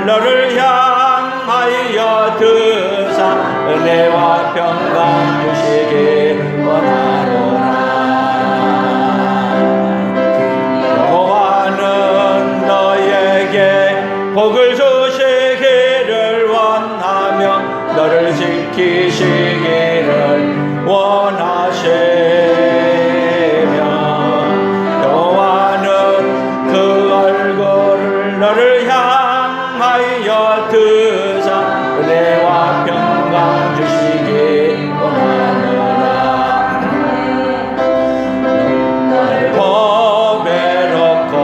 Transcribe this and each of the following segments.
너를 향하여 드사 은혜와 평강 주시기 원하노라. 여호와는 너에게 복을 주시기를 원하며 너를 지키시기를 원하시며 여호와는 그 얼굴을 너를 향하여 드사 은혜와 평강 주시기 원하노라. 너를 보배롭고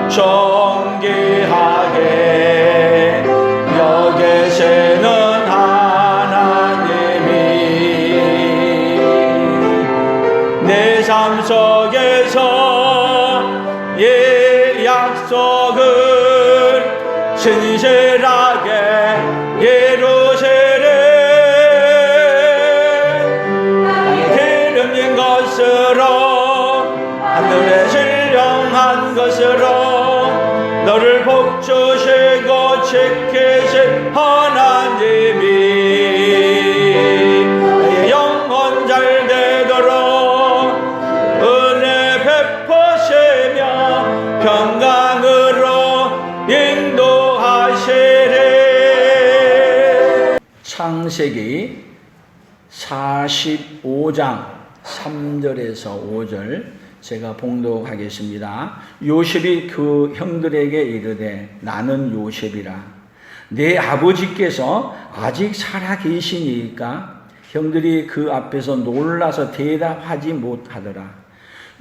존귀하게 여기시는 하나님이 내 삶 속에서 이 약속을 진실하게 이루시리. 기름진 것으로 하늘에 신령한 것으로 너를 복주시고 지키신 하나님이 내 영혼 잘 되도록 은혜 베푸시며 평강으로 인도하시리. 창세기 45장 3절에서 5절 제가 봉독하겠습니다. 요셉이 그 형들에게 이르되 나는 요셉이라. 내 아버지께서 아직 살아 계시니까 형들이 그 앞에서 놀라서 대답하지 못하더라.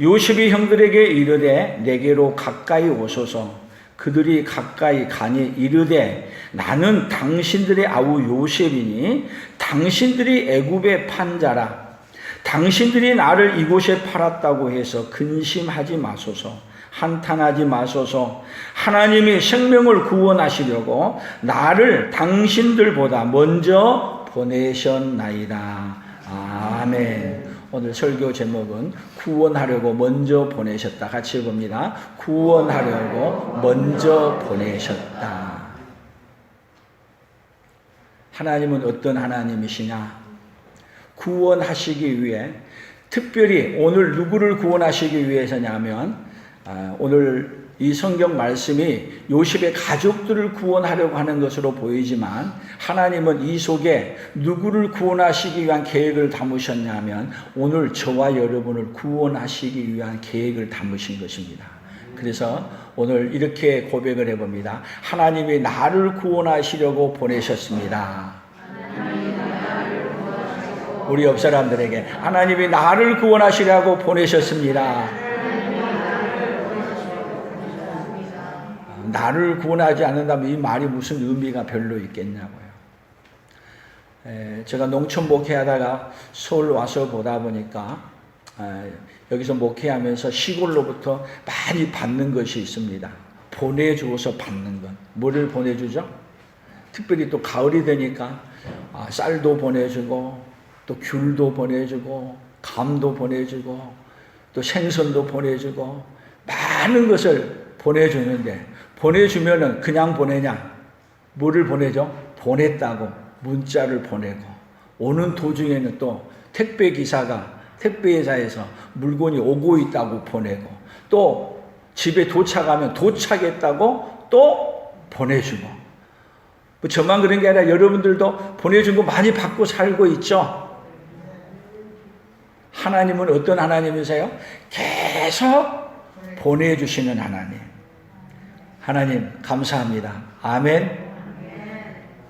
요셉이 형들에게 이르되 내게로 가까이 오소서. 그들이 가까이 가니 이르되 나는 당신들의 아우 요셉이니 당신들이 애굽에 판 자라. 당신들이 나를 이곳에 팔았다고 해서 근심하지 마소서. 한탄하지 마소서. 하나님이 생명을 구원하시려고 나를 당신들보다 먼저 보내셨나이다. 아멘. 오늘 설교 제목은 구원하려고 먼저 보내셨다. 같이 해봅니다. 구원하려고 먼저 보내셨다. 하나님은 어떤 하나님이시냐? 구원하시기 위해 특별히 오늘 누구를 구원하시기 위해서냐면 오늘 이 성경 말씀이 요셉의 가족들을 구원하려고 하는 것으로 보이지만 하나님은 이 속에 누구를 구원하시기 위한 계획을 담으셨냐면 오늘 저와 여러분을 구원하시기 위한 계획을 담으신 것입니다. 그래서 오늘 이렇게 고백을 해봅니다. 하나님이 나를 구원하시려고 보내셨습니다. 우리 옆 사람들에게 하나님이 나를 구원하시려고 보내셨습니다. 나를 구원하지 않는다면 이 말이 무슨 의미가 별로 있겠냐고요. 제가 농촌 목회하다가 서울 와서 보다 보니까 여기서 목회하면서 시골로부터 많이 받는 것이 있습니다. 보내주어서 받는 것. 뭐를 보내주죠? 특별히 또 가을이 되니까 쌀도 보내주고 또 귤도 보내주고 감도 보내주고 또 생선도 보내주고 많은 것을 보내주는데 보내주면은 그냥 보내냐? 뭐를 보내죠? 보냈다고 문자를 보내고 오는 도중에는 또 택배회사에서 물건이 오고 있다고 보내고 또 집에 도착하면 도착했다고 또 보내주고 뭐 저만 그런 게 아니라 여러분들도 보내준 거 많이 받고 살고 있죠? 하나님은 어떤 하나님이세요? 계속 보내주시는 하나님. 하나님 감사합니다. 아멘.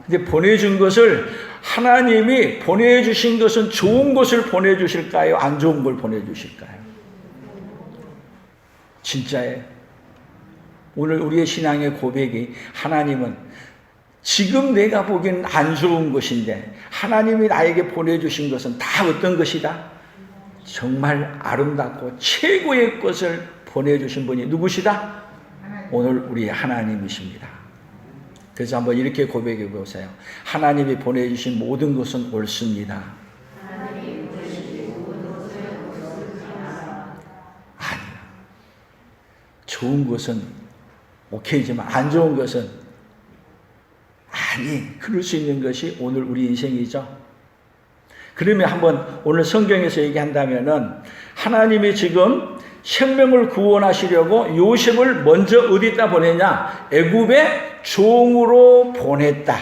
근데 보내준 것을 하나님이 보내주신 것은 좋은 것을 보내주실까요? 안 좋은 걸 보내주실까요? 진짜예요. 오늘 우리의 신앙의 고백이 하나님은 지금 내가 보기에는 안 좋은 것인데 하나님이 나에게 보내주신 것은 다 어떤 것이다? 정말 아름답고 최고의 것을 보내주신 분이 누구시다? 오늘 우리 하나님이십니다. 그래서 한번 이렇게 고백해 보세요. 하나님이 보내주신 모든 것은 옳습니다. 아니요. 좋은 것은 오케이지만 안 좋은 것은 아니, 그럴 수 있는 것이 오늘 우리 인생이죠. 그러면 한번 오늘 성경에서 얘기한다면은 하나님이 지금 생명을 구원하시려고 요셉을 먼저 어디다 보내냐? 애굽의 종으로 보냈다.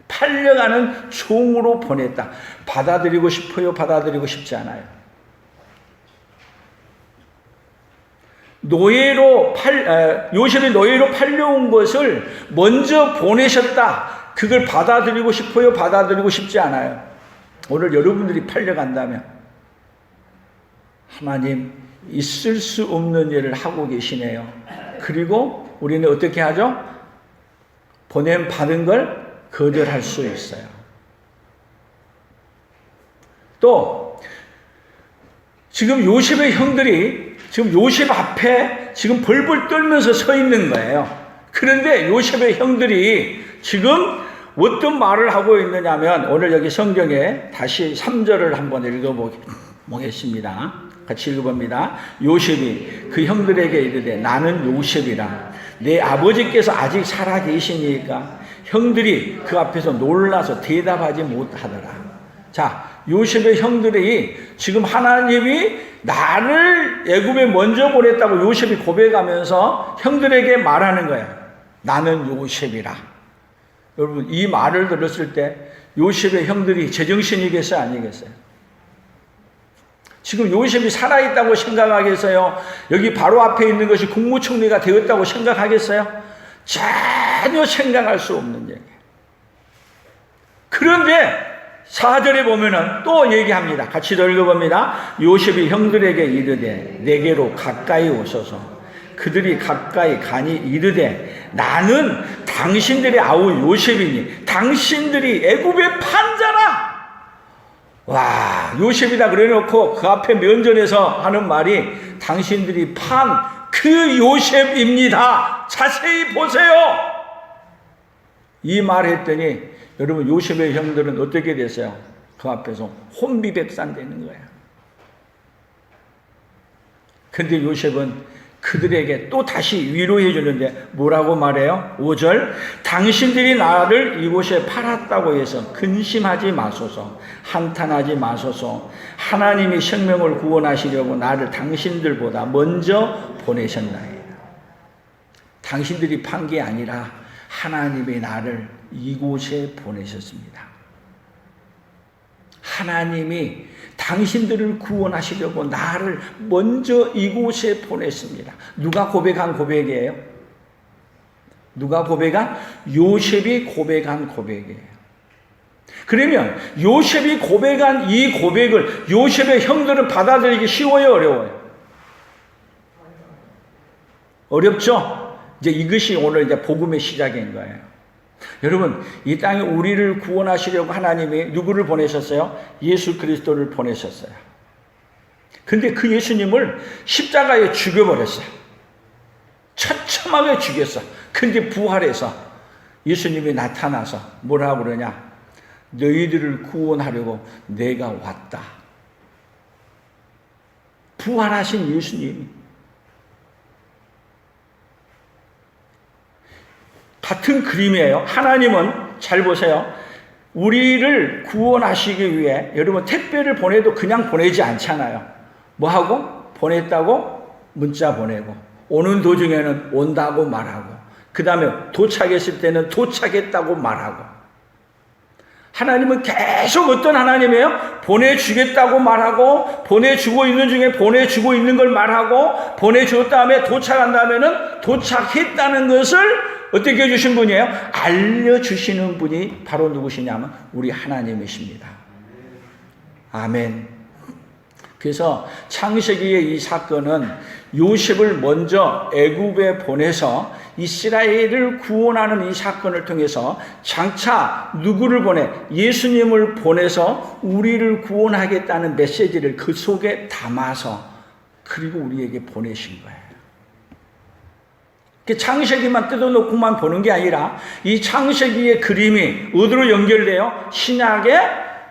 팔려가는 종으로 보냈다. 받아들이고 싶어요? 받아들이고 싶지 않아요? 요셉이 노예로 팔려온 것을 먼저 보내셨다. 그걸 받아들이고 싶어요? 받아들이고 싶지 않아요? 오늘 여러분들이 팔려간다면 하나님 있을 수 없는 일을 하고 계시네요. 그리고 우리는 어떻게 하죠? 받은 걸 거절할 수 있어요. 또 지금 요셉의 형들이 지금 요셉 앞에 지금 벌벌 떨면서 서 있는 거예요. 그런데 요셉의 형들이 지금 어떤 말을 하고 있느냐면 오늘 여기 성경에 다시 3절을 한번 읽어보겠습니다. 같이 읽어봅니다. 요셉이 그 형들에게 이르되 나는 요셉이라 내 아버지께서 아직 살아 계시니까 형들이 그 앞에서 놀라서 대답하지 못하더라. 자, 요셉의 형들이 지금 하나님이 나를 애굽에 먼저 보냈다고 요셉이 고백하면서 형들에게 말하는 거예요. 나는 요셉이라. 여러분, 이 말을 들었을 때 요셉의 형들이 제정신이겠어요? 아니겠어요? 지금 요셉이 살아있다고 생각하겠어요? 여기 바로 앞에 있는 것이 국무총리가 되었다고 생각하겠어요? 전혀 생각할 수 없는 얘기예요. 그런데 4절에 보면은 또 얘기합니다. 같이 읽어봅니다. 요셉이 형들에게 이르되 내게로 가까이 오소서. 그들이 가까이 가니 이르되 나는 당신들의 아우 요셉이니 당신들이 애굽의 판자라. 와, 요셉이다 그래놓고 그 앞에 면전에서 하는 말이 당신들이 판 그 요셉입니다. 자세히 보세요. 이 말 했더니 여러분 요셉의 형들은 어떻게 됐어요? 그 앞에서 혼비백산 되는 거예요. 근데 요셉은 그들에게 또 다시 위로해 주는데 뭐라고 말해요? 5절 당신들이 나를 이곳에 팔았다고 해서 근심하지 마소서, 한탄하지 마소서. 하나님이 생명을 구원하시려고 나를 당신들보다 먼저 보내셨나이다. 당신들이 판 게 아니라 하나님이 나를 이곳에 보내셨습니다. 하나님이 당신들을 구원하시려고 나를 먼저 이곳에 보냈습니다. 누가 고백한 고백이에요? 누가 고백한? 요셉이 고백한 고백이에요. 그러면 요셉이 고백한 이 고백을 요셉의 형들은 받아들이기 쉬워요? 어려워요? 어렵죠? 이제 이것이 오늘 이제 복음의 시작인 거예요. 여러분, 이 땅에 우리를 구원하시려고 하나님이 누구를 보내셨어요? 예수 그리스도를 보내셨어요. 근데 그 예수님을 십자가에 죽여버렸어요. 처참하게 죽였어. 근데 부활해서 예수님이 나타나서 뭐라고 그러냐? 너희들을 구원하려고 내가 왔다. 부활하신 예수님이 같은 그림이에요. 하나님은 잘 보세요. 우리를 구원하시기 위해 여러분 택배를 보내도 그냥 보내지 않잖아요. 뭐하고? 보냈다고 문자 보내고 오는 도중에는 온다고 말하고 그 다음에 도착했을 때는 도착했다고 말하고 하나님은 계속 어떤 하나님이에요? 보내주겠다고 말하고 보내주고 있는 중에 보내주고 있는 걸 말하고 보내줬 다음에 도착한 다음에는 도착했다는 것을 어떻게 해주신 분이에요? 알려주시는 분이 바로 누구시냐면 우리 하나님이십니다. 아멘. 그래서 창세기의 이 사건은 요셉을 먼저 애굽에 보내서 이스라엘을 구원하는 이 사건을 통해서 장차 누구를 보내? 예수님을 보내서 우리를 구원하겠다는 메시지를 그 속에 담아서 그리고 우리에게 보내신 거예요. 창세기만 뜯어놓고만 보는 게 아니라 이 창세기의 그림이 어디로 연결돼요? 신약에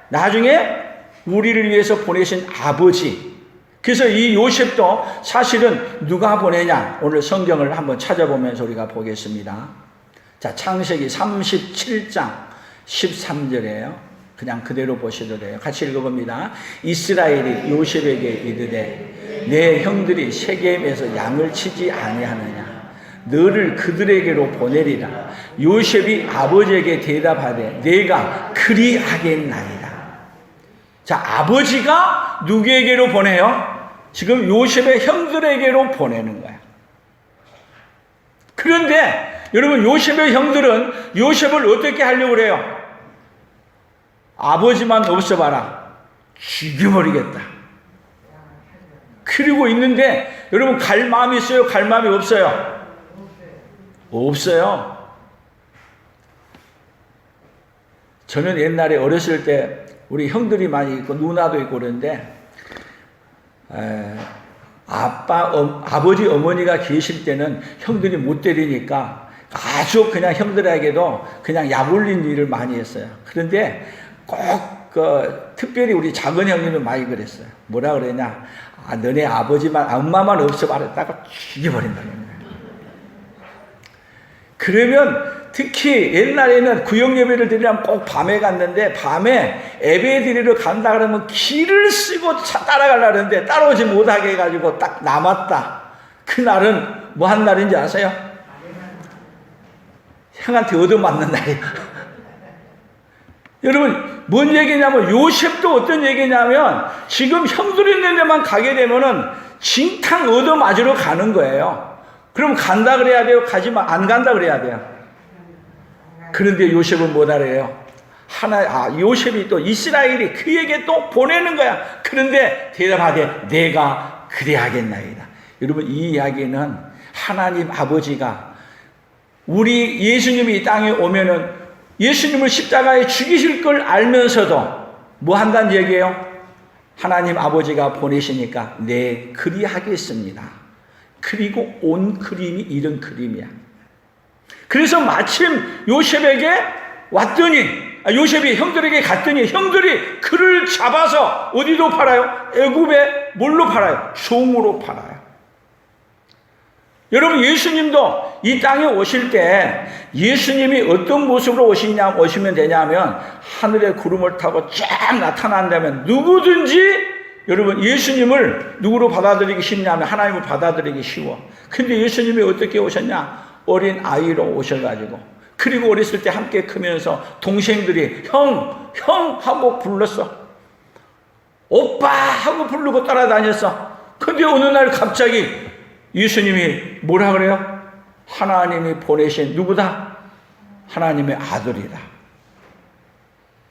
나중에 우리를 위해서 보내신 아버지. 그래서 이 요셉도 사실은 누가 보내냐? 오늘 성경을 한번 찾아보면서 우리가 보겠습니다. 자, 창세기 37장 13절이에요. 그냥 그대로 보셔도 돼요. 같이 읽어봅니다. 이스라엘이 요셉에게 이르되 내 형들이 세겜에서 양을 치지 아니하느냐. 너를 그들에게로 보내리라. 요셉이 아버지에게 대답하되 내가 그리하겠나이다. 자, 아버지가 누구에게로 보내요? 지금 요셉의 형들에게로 보내는 거야. 그런데 여러분, 요셉의 형들은 요셉을 어떻게 하려고 그래요? 아버지만 없어봐라, 죽여버리겠다. 그리고 있는데 여러분, 갈 마음이 있어요? 갈 마음이 없어요? 없어요. 저는 옛날에 어렸을 때 우리 형들이 많이 있고 누나도 있고 그런데 아버지 어머니가 계실 때는 형들이 못 때리니까 아주 그냥 형들에게도 그냥 약올린 일을 많이 했어요. 그런데 꼭 특별히 우리 작은 형님은 많이 그랬어요. 뭐라 그러냐? 너네 아버지만 엄마만 없어봐랬다가 죽여버린다는 거예요. 그러면 특히 옛날에는 구역예배를 드리려면 꼭 밤에 갔는데, 밤에 예배 드리러 간다 그러면 길을 쓰고 따라가려는데 따라오지 못하게 해가지고 딱 남았다. 그날은 뭐 한 날인지 아세요? 형한테 얻어맞는 날이야. 여러분, 뭔 얘기냐면 요셉도 어떤 얘기냐면 지금 형들이 있는 데만 가게 되면은 진탕 얻어맞으러 가는 거예요. 그럼 간다 그래야 돼요? 가지마, 안 간다 그래야 돼요? 그런데 요셉은 못 알아요. 요셉이 또 이스라엘이 그에게 또 보내는 거야. 그런데 대답하되 내가 그리하겠나이다. 여러분, 이 이야기는 하나님 아버지가 우리 예수님이 이 땅에 오면은 예수님을 십자가에 죽이실 걸 알면서도 뭐 한다는 얘기예요? 하나님 아버지가 보내시니까 네, 그리하겠습니다. 그리고 온 그림이 이런 그림이야. 그래서 마침 요셉에게 왔더니, 요셉이 형들에게 갔더니 형들이 그를 잡아서 어디로 팔아요? 애굽에 뭘로 팔아요? 종으로 팔아요. 여러분, 예수님도 이 땅에 오실 때 예수님이 어떤 모습으로 오시면 되냐면 하늘의 구름을 타고 쫙 나타난다면 누구든지 여러분, 예수님을 누구로 받아들이기 쉽냐면 하나님을 받아들이기 쉬워. 근데 예수님이 어떻게 오셨냐? 어린 아이로 오셔가지고, 그리고 어렸을 때 함께 크면서 동생들이 형 하고 불렀어. 오빠 하고 부르고 따라다녔어. 근데 어느 날 갑자기 예수님이 뭐라 그래요? 하나님이 보내신 누구다? 하나님의 아들이다.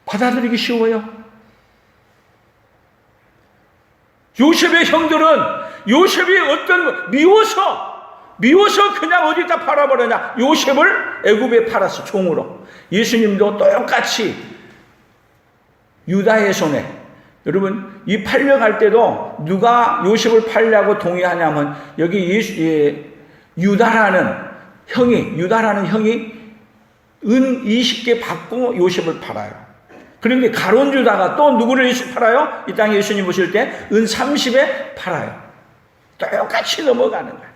받아들이기 쉬워요? 요셉의 형들은 요셉이 미워서 그냥 어디다 팔아버렸냐? 요셉을 애굽에 팔았어, 종으로. 예수님도 똑같이 유다의 손에, 여러분, 이 팔려갈 때도 누가 요셉을 팔려고 동의하냐면 여기 유다라는 형이 은 20개 받고 요셉을 팔아요. 그런데 가룟 유다가 또 누구를 팔아요? 이 땅에 예수님 오실 때 은 30에 팔아요. 똑같이 넘어가는 거예요.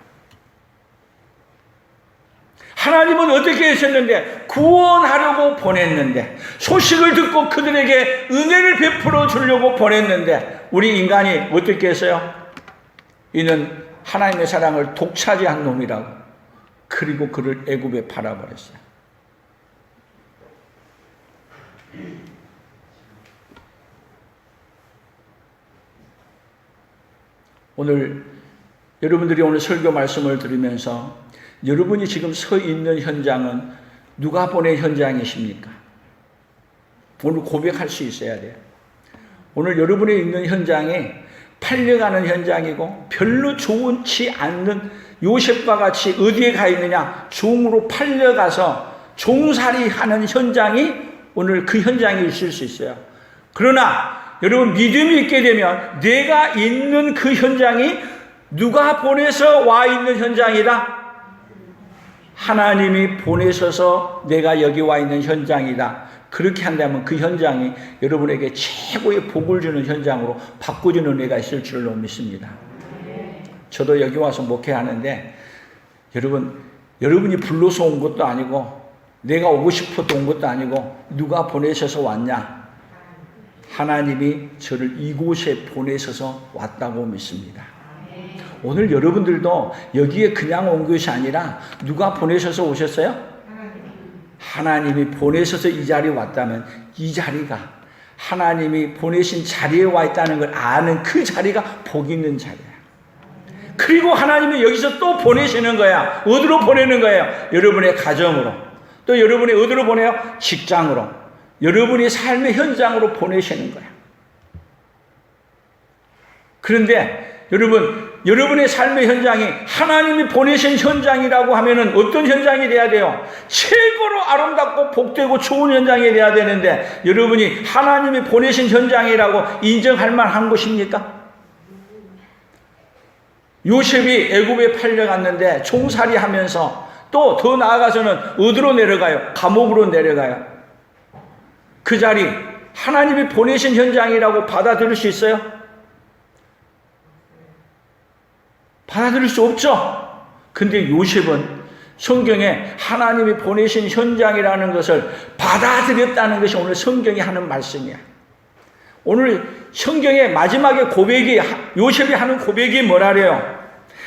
하나님은 어떻게 하셨는데? 구원하려고 보냈는데, 소식을 듣고 그들에게 은혜를 베풀어 주려고 보냈는데, 우리 인간이 어떻게 했어요? 이는 하나님의 사랑을 독차지한 놈이라고. 그리고 그를 애굽에 팔아버렸어요. 여러분들이 오늘 설교 말씀을 들으면서 여러분이 지금 서 있는 현장은 누가 보낸 현장이십니까? 오늘 고백할 수 있어야 돼요. 오늘 여러분이 있는 현장이 팔려가는 현장이고 별로 좋지 않는 요셉과 같이 어디에 가 있느냐? 종으로 팔려가서 종살이 하는 현장이 오늘 그 현장에 있을 수 있어요. 그러나 여러분, 믿음이 있게 되면 내가 있는 그 현장이 누가 보내서 와 있는 현장이다? 하나님이 보내셔서 내가 여기 와 있는 현장이다. 그렇게 한다면 그 현장이 여러분에게 최고의 복을 주는 현장으로 바꿔주는 은혜가 있을 줄로 믿습니다. 저도 여기 와서 목회하는데 여러분이 불러서 온 것도 아니고 내가 오고 싶어도 온 것도 아니고 누가 보내셔서 왔냐? 하나님이 저를 이곳에 보내셔서 왔다고 믿습니다. 오늘 여러분들도 여기에 그냥 온 것이 아니라 누가 보내셔서 오셨어요? 하나님이 보내셔서 이 자리에 왔다면 이 자리가 하나님이 보내신 자리에 와 있다는 걸 아는 그 자리가 복 있는 자리야. 그리고 하나님이 여기서 또 보내시는 거야. 어디로 보내는 거예요? 여러분의 가정으로. 또 여러분이 어디로 보내요? 직장으로. 여러분의 삶의 현장으로 보내시는 거야. 그런데 여러분의 삶의 현장이 하나님이 보내신 현장이라고 하면은 어떤 현장이 돼야 돼요? 최고로 아름답고 복되고 좋은 현장이 돼야 되는데 여러분이 하나님이 보내신 현장이라고 인정할 만한 것입니까? 요셉이 애굽에 팔려갔는데 종살이 하면서 또 더 나아가서는 어디로 내려가요? 감옥으로 내려가요. 그 자리 하나님이 보내신 현장이라고 받아들일 수 있어요? 받아들일 수 없죠. 근데 요셉은 성경에 하나님이 보내신 현장이라는 것을 받아들였다는 것이 오늘 성경이 하는 말씀이야. 오늘 성경의 마지막에 고백이, 요셉이 하는 고백이 뭐라래요?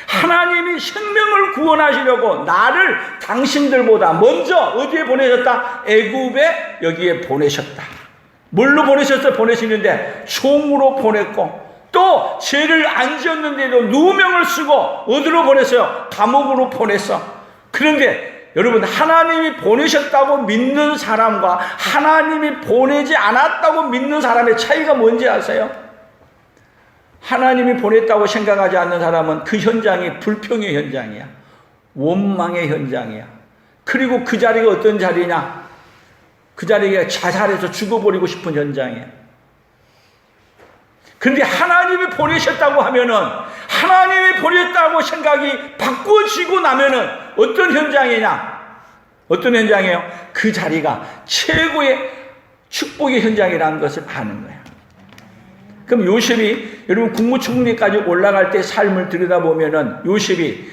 하나님이 생명을 구원하시려고 나를 당신들보다 먼저 어디에 보내셨다? 애굽에 여기에 보내셨다. 뭘로 보내셨어요? 보내시는데 총으로 보냈고 또 죄를 안 지었는데도 누명을 쓰고 어디로 보냈어요? 감옥으로 보냈어. 그런데 여러분, 하나님이 보내셨다고 믿는 사람과 하나님이 보내지 않았다고 믿는 사람의 차이가 뭔지 아세요? 하나님이 보냈다고 생각하지 않는 사람은 그 현장이 불평의 현장이야. 원망의 현장이야. 그리고 그 자리가 어떤 자리냐? 그 자리가 자살해서 죽어버리고 싶은 현장이야. 그런데 하나님이 보내셨다고 하면은, 하나님이 보냈다고 생각이 바꿔지고 나면은 어떤 현장이냐? 어떤 현장이에요? 그 자리가 최고의 축복의 현장이라는 것을 아는 거예요. 그럼 요셉이 여러분 국무총리까지 올라갈 때 삶을 들여다보면은 요셉이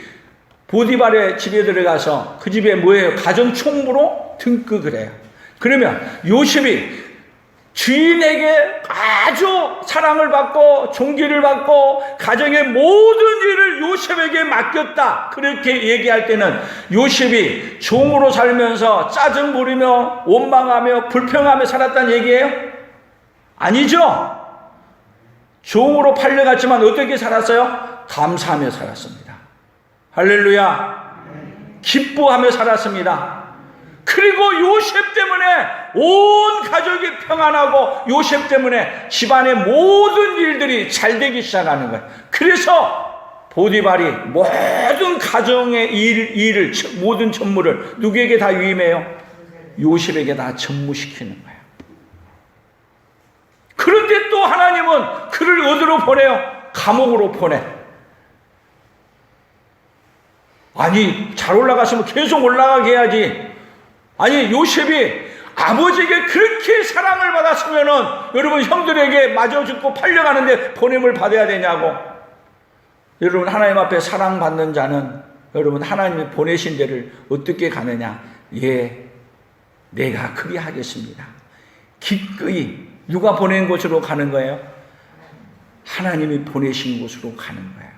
보디발의 집에 들어가서 그 집에 뭐예요? 가정총무로 등극을 해요. 그러면 요셉이 주인에게 아주 사랑을 받고 존귀를 받고 가정의 모든 일을 요셉에게 맡겼다. 그렇게 얘기할 때는 요셉이 종으로 살면서 짜증 부리며 원망하며 불평하며 살았다는 얘기예요? 아니죠. 종으로 팔려갔지만 어떻게 살았어요? 감사하며 살았습니다. 할렐루야. 기뻐하며 살았습니다. 그리고 요셉 때문에 온 가족이 평안하고 요셉 때문에 집안의 모든 일들이 잘 되기 시작하는 거예요. 그래서 보디발이 모든 가정의 일을 모든 전무를 누구에게 다 위임해요? 요셉에게 다 전무시키는 거예요. 그런데 또 하나님은 그를 어디로 보내요? 감옥으로 보내. 아니, 잘 올라갔으면 계속 올라가게 해야지. 아니, 요셉이 아버지에게 그렇게 사랑을 받았으면은 여러분 형들에게 맞아 죽고 팔려가는데 보냄을 받아야 되냐고. 여러분, 하나님 앞에 사랑받는 자는 여러분 하나님이 보내신 데를 어떻게 가느냐? 예, 내가 그리 하겠습니다. 기꺼이. 누가 보낸 곳으로 가는 거예요? 하나님이 보내신 곳으로 가는 거예요.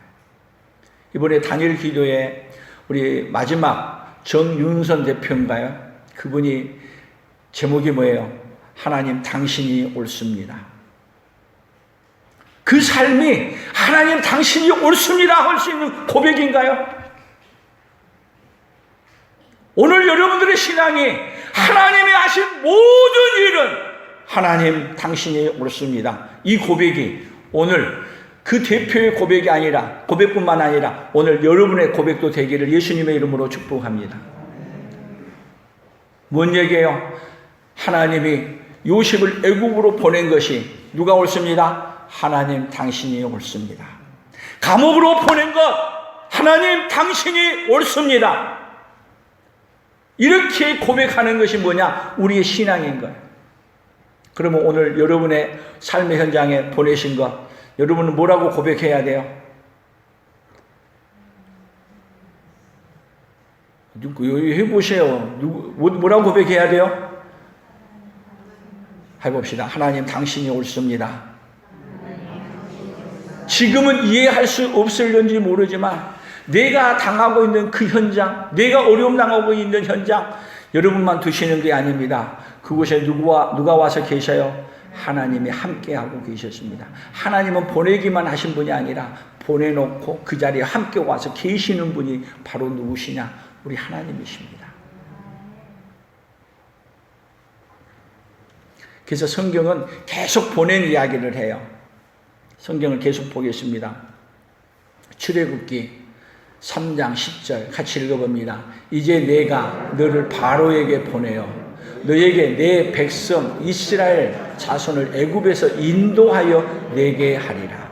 이번에 단일 기도에 우리 마지막 정윤선 대표인가요? 그분이 제목이 뭐예요? 하나님 당신이 옳습니다. 그 삶이 하나님 당신이 옳습니다 할 수 있는 고백인가요? 오늘 여러분들의 신앙이 하나님이 하신 모든 일은 하나님 당신이 옳습니다. 이 고백이 오늘 그 대표의 고백이 아니라 고백뿐만 아니라 오늘 여러분의 고백도 되기를 예수님의 이름으로 축복합니다. 뭔 얘기예요? 하나님이 요셉을 애굽으로 보낸 것이 누가 옳습니다? 하나님 당신이 옳습니다. 감옥으로 보낸 것 하나님 당신이 옳습니다. 이렇게 고백하는 것이 뭐냐? 우리의 신앙인 거예요. 그러면 오늘 여러분의 삶의 현장에 보내신 것, 여러분은 뭐라고 고백해야 돼요? 해보세요. 뭐라고 고백해야 돼요? 해봅시다. 하나님, 당신이 옳습니다. 지금은 이해할 수 없을는지 모르지만 내가 당하고 있는 그 현장, 내가 어려움 당하고 있는 현장, 여러분만 두시는 게 아닙니다. 그곳에 누가 와서 계셔요? 하나님이 함께하고 계셨습니다. 하나님은 보내기만 하신 분이 아니라 보내놓고 그 자리에 함께 와서 계시는 분이 바로 누구시냐? 우리 하나님이십니다. 그래서 성경은 계속 보낸 이야기를 해요. 성경을 계속 보겠습니다. 출애굽기 3장 10절 같이 읽어봅니다. 이제 내가 너를 바로에게 보내어 너에게 내 백성 이스라엘 자손을 애굽에서 인도하여 내게 하리라.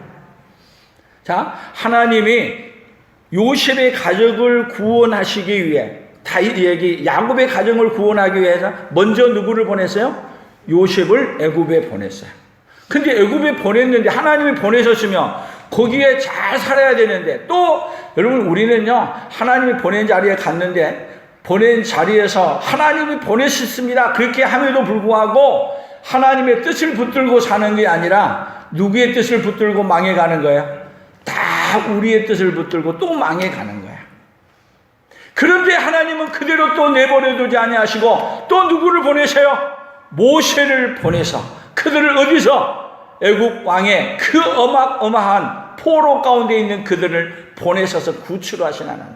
자, 하나님이 요셉의 가족을 구원하시기 위해 야곱의 가정을 구원하기 위해서 먼저 누구를 보냈어요? 요셉을 애굽에 보냈어요. 근데 애굽에 보냈는데 하나님이 보내셨으면 거기에 잘 살아야 되는데, 또 여러분 우리는요 하나님이 보낸 자리에 갔는데 보낸 자리에서 하나님이 보내셨습니다 그렇게 함에도 불구하고 하나님의 뜻을 붙들고 사는 게 아니라 누구의 뜻을 붙들고 망해가는 거예요? 다 우리의 뜻을 붙들고 또 망해가는 거예요. 그런데 하나님은 그대로 또 내버려두지 아니하시고 또 누구를 보내세요? 모세를 보내서 그들을 어디서? 애굽 왕의 그 어마어마한 포로 가운데 있는 그들을 보내셔서 구출하신 하나님.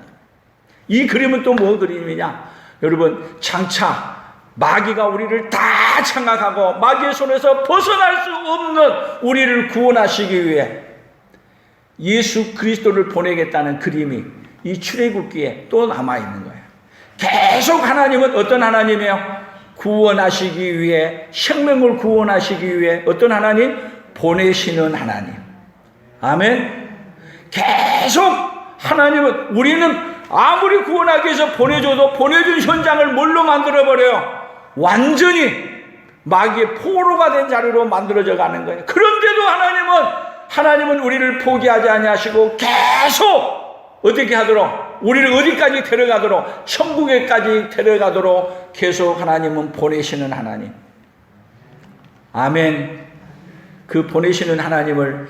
이 그림은 또 뭐 그림이냐? 여러분, 장차 마귀가 우리를 다 장악하고 마귀의 손에서 벗어날 수 없는 우리를 구원하시기 위해 예수 그리스도를 보내겠다는 그림이 이 출애굽기에 또 남아있는 거예요. 계속 하나님은 어떤 하나님이에요? 구원하시기 위해, 생명을 구원하시기 위해 어떤 하나님? 보내시는 하나님. 아멘. 계속 하나님은, 우리는 아무리 구원하기 위해서 보내줘도 보내준 현장을 뭘로 만들어버려요? 완전히 마귀의 포로가 된 자리로 만들어져 가는 거예요. 그런데도 하나님은 우리를 포기하지 아니하시고 계속 어떻게 하도록, 우리를 어디까지 데려가도록, 천국에까지 데려가도록 계속 하나님은 보내시는 하나님. 아멘. 그 보내시는 하나님을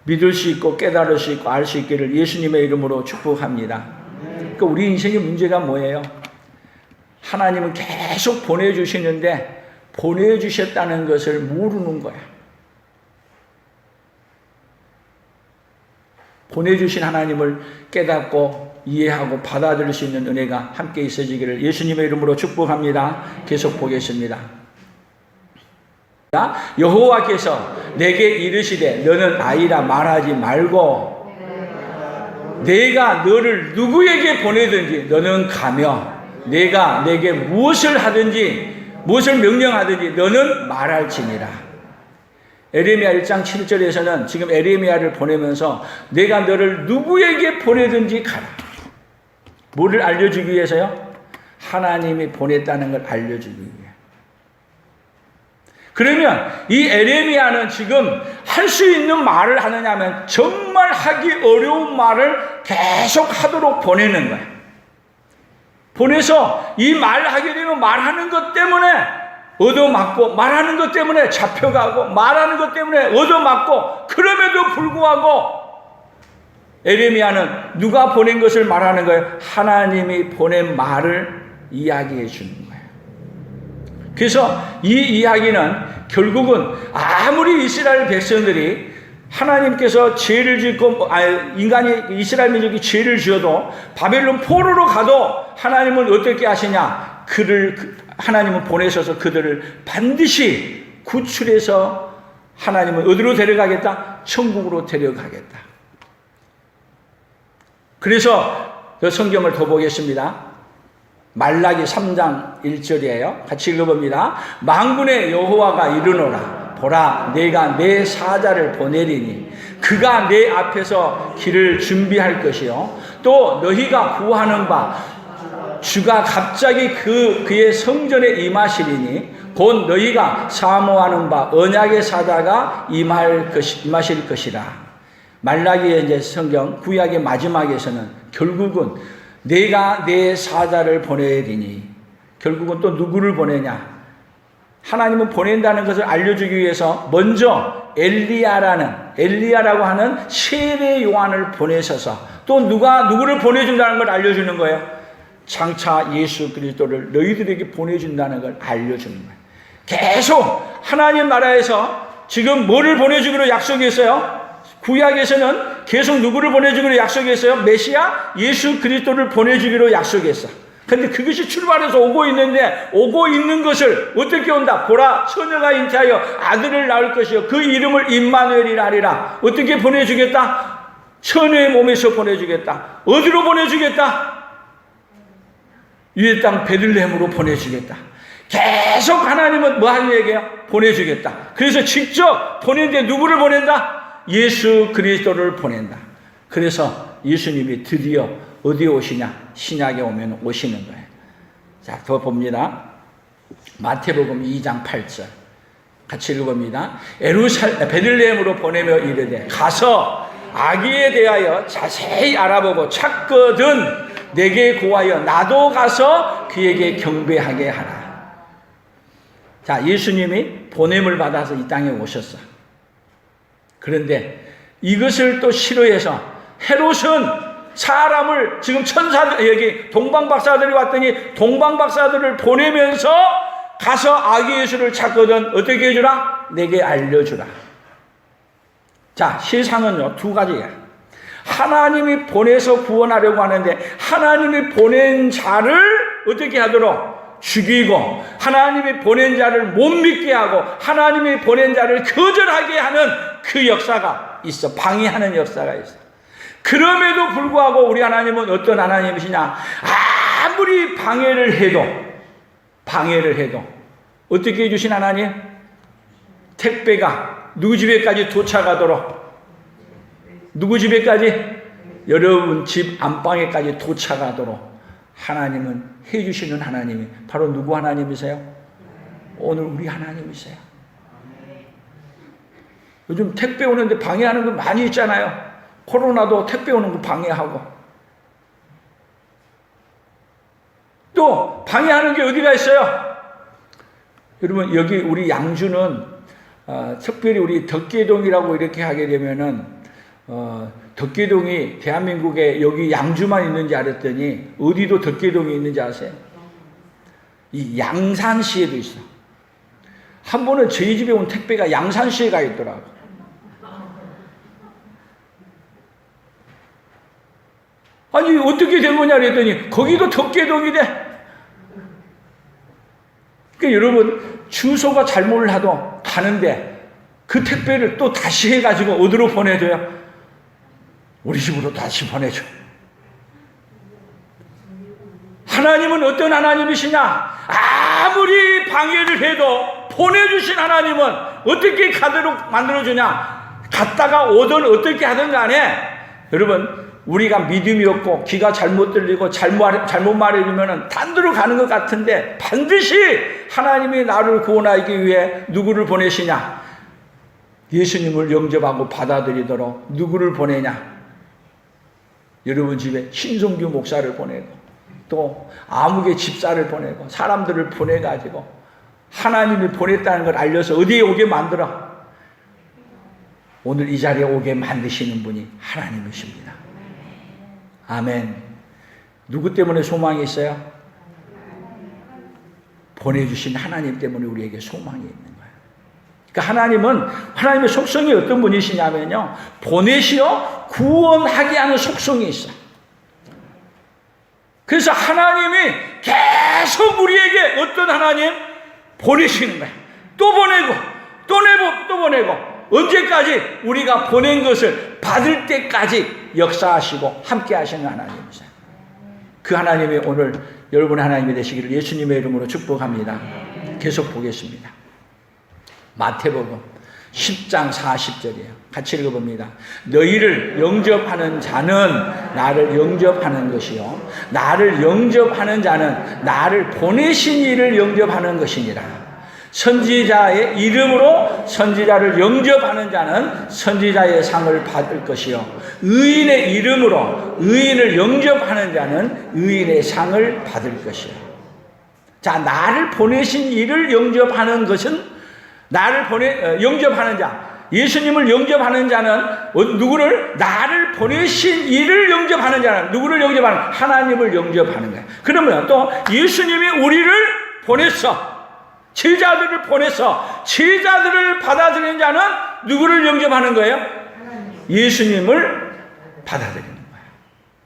믿을 수 있고 깨달을 수 있고 알 수 있기를 예수님의 이름으로 축복합니다. 그러니까 우리 인생의 문제가 뭐예요? 하나님은 계속 보내주시는데 보내주셨다는 것을 모르는 거야. 보내주신 하나님을 깨닫고 이해하고 받아들일 수 있는 은혜가 함께 있어지기를 예수님의 이름으로 축복합니다. 계속 보겠습니다. 여호와께서 내게 이르시되 너는 아이라 말하지 말고 내가 너를 누구에게 보내든지 너는 가며 내가 내게 무엇을 하든지 무엇을 명령하든지 너는 말할지니라. 에레미야 1장 7절에서는 지금 에레미야를 보내면서 내가 너를 누구에게 보내든지 가라. 뭐를 알려주기 위해서요? 하나님이 보냈다는 걸 알려주기 위해. 그러면 이 에레미야는 지금 할 수 있는 말을 하느냐 하면 정말 하기 어려운 말을 계속 하도록 보내는 거예요. 보내서 이 말하게 되면 말하는 것 때문에 얻어맞고, 말하는 것 때문에 잡혀가고, 말하는 것 때문에 얻어맞고, 그럼에도 불구하고 에레미야는 누가 보낸 것을 말하는 거예요? 하나님이 보낸 말을 이야기해 주는 거예요. 그래서 이 이야기는 결국은 아무리 이스라엘 백성들이 하나님께서 죄를 짓고, 인간이, 이스라엘 민족이 죄를 지어도 바벨론 포로로 가도 하나님은 어떻게 하시냐? 하나님은 보내셔서 그들을 반드시 구출해서 하나님은 어디로 데려가겠다? 천국으로 데려가겠다. 그래서 그 성경을 더 보겠습니다. 말라기 3장 1절이에요. 같이 읽어봅니다. 만군의 여호와가 이르노라. 보라, 내가 내 사자를 보내리니 그가 내 앞에서 길을 준비할 것이요 또 너희가 구하는 바 주가 갑자기 그의 성전에 임하시리니 곧 너희가 사모하는 바 언약의 사자가 임하실 것이라. 말라기의 이제 성경 구약의 마지막에서는 결국은 내가 내 사자를 보내리니. 결국은 또 누구를 보내냐? 하나님은 보낸다는 것을 알려주기 위해서 먼저 엘리야라고 하는 세례 요한을 보내셔서 또 누구를 보내준다는 걸 알려주는 거예요. 장차 예수 그리스도를 너희들에게 보내준다는 걸 알려주는 거예요. 계속 하나님 나라에서 지금 뭐를 보내주기로 약속했어요? 구약에서는 계속 누구를 보내주기로 약속했어요? 메시아 예수 그리스도를 보내주기로 약속했어. 근데 그것이 출발해서 오고 있는데, 오고 있는 것을 어떻게 온다? 보라, 처녀가 잉태하여 아들을 낳을 것이요 그 이름을 임마누엘이라 하리라. 어떻게 보내주겠다? 처녀의 몸에서 보내주겠다. 어디로 보내주겠다? 위의 땅 베들레헴으로 보내주겠다. 계속 하나님은 뭐 하는 얘기예요? 보내주겠다. 그래서 직접 보낸데 누구를 보낸다? 예수 그리스도를 보낸다. 그래서 예수님이 드디어 어디에 오시냐? 신약에 오면 오시는 거예요. 자, 더 봅니다. 마태복음 2장 8절. 같이 읽어봅니다. 베들레헴으로 보내며 이르되 가서 아기에 대하여 자세히 알아보고 찾거든 내게 고하여 나도 가서 그에게 경배하게 하라. 자, 예수님이 보냄을 받아서 이 땅에 오셨어. 그런데 이것을 또 싫어해서 헤롯은 사람을 지금 여기 동방박사들이 왔더니 동방박사들을 보내면서 가서 아기 예수를 찾거든 어떻게 해주라? 내게 알려주라. 자, 세상은요 두 가지야. 하나님이 보내서 구원하려고 하는데 하나님이 보낸 자를 어떻게 하도록? 죽이고 하나님이 보낸 자를 못 믿게 하고 하나님이 보낸 자를 거절하게 하는 그 역사가 있어. 방해하는 역사가 있어. 그럼에도 불구하고 우리 하나님은 어떤 하나님이시냐? 아무리 방해를 해도 어떻게 해주신 하나님? 택배가 누구 집에까지 도착하도록, 누구 집에까지? 여러분 집 안방에까지 도착하도록 하나님은 해주시는 하나님이 바로 누구 하나님이세요? 오늘 우리 하나님이세요. 요즘 택배 오는데 방해하는 거 많이 있잖아요. 코로나도 택배 오는 거 방해하고. 또 방해하는 게 어디가 있어요? 여러분 여기 우리 양주는 특별히 우리 덕계동이라고 이렇게 하게 되면은 덕계동이 대한민국에 여기 양주만 있는지 알았더니 어디도 덕계동이 있는지 아세요? 이 양산시에도 있어. 한 번은 저희 집에 온 택배가 양산시에 가 있더라고. 아니 어떻게 된 거냐 그랬더니 거기도 덕계동이 돼. 그러니까 여러분 주소가 잘못을 하도 가는데 그 택배를 또 다시 해가지고 어디로 보내줘요? 우리 집으로 다시 보내줘. 하나님은 어떤 하나님이시냐? 아무리 방해를 해도 보내주신 하나님은 어떻게 가도록 만들어주냐? 갔다가 오든 어떻게 하든 간에 여러분 우리가 믿음이 없고 귀가 잘못 들리고 잘못 말해주면 단대로 가는 것 같은데 반드시 하나님이 나를 구원하기 위해 누구를 보내시냐? 예수님을 영접하고 받아들이도록 누구를 보내냐? 여러분 집에 신성규 목사를 보내고 또 아무개 집사를 보내고 사람들을 보내가지고 하나님이 보냈다는 걸 알려서 어디에 오게 만들어? 오늘 이 자리에 오게 만드시는 분이 하나님이십니다. 아멘. 누구 때문에 소망이 있어요? 보내주신 하나님 때문에 우리에게 소망이 있는 거예요. 그러니까 하나님의 속성이 어떤 분이시냐면요, 보내시어 구원하게 하는 속성이 있어요. 그래서 하나님이 계속 우리에게 어떤 하나님? 보내시는 거예요. 또 보내고 또 보내고 언제까지? 우리가 보낸 것을 받을 때까지 역사하시고 함께 하시는 하나님이세요. 그 하나님이 오늘 여러분의 하나님이 되시기를 예수님의 이름으로 축복합니다. 계속 보겠습니다. 마태복음 10장 40절이에요. 같이 읽어봅니다. 너희를 영접하는 자는 나를 영접하는 것이요 나를 영접하는 자는 나를 보내신 이를 영접하는 것이니라. 선지자의 이름으로 선지자를 영접하는 자는 선지자의 상을 받을 것이요, 의인의 이름으로 의인을 영접하는 자는 의인의 상을 받을 것이요. 자, 나를 보내신 이를 영접하는 것은, 영접하는 자, 예수님을 영접하는 자는 누구를? 나를 보내신 이를 영접하는 자는 누구를 영접하는? 하나님을 영접하는 거예요. 그러면 또 예수님이 우리를 보냈어. 제자들을 보내서 제자들을 받아들이는 자는 누구를 영접하는 거예요? 예수님을 받아들이는 거예요.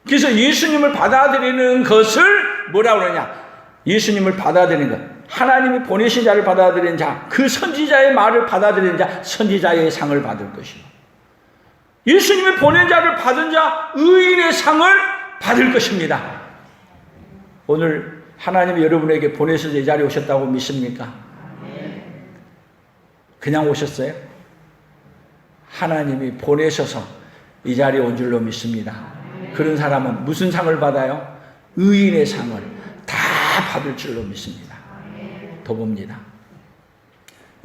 그래서 예수님을 받아들이는 것을 뭐라고 그러냐? 예수님을 받아들이는 것, 하나님이 보내신 자를 받아들이는 자, 그 선지자의 말을 받아들이는 자, 선지자의 상을 받을 것이고, 예수님이 보낸 자를 받은 자, 의인의 상을 받을 것입니다. 오늘 하나님이 여러분에게 보내셔서 이 자리에 오셨다고 믿습니까? 그냥 오셨어요? 하나님이 보내셔서 이 자리에 온 줄로 믿습니다. 그런 사람은 무슨 상을 받아요? 의인의 상을 다 받을 줄로 믿습니다. 더 봅니다.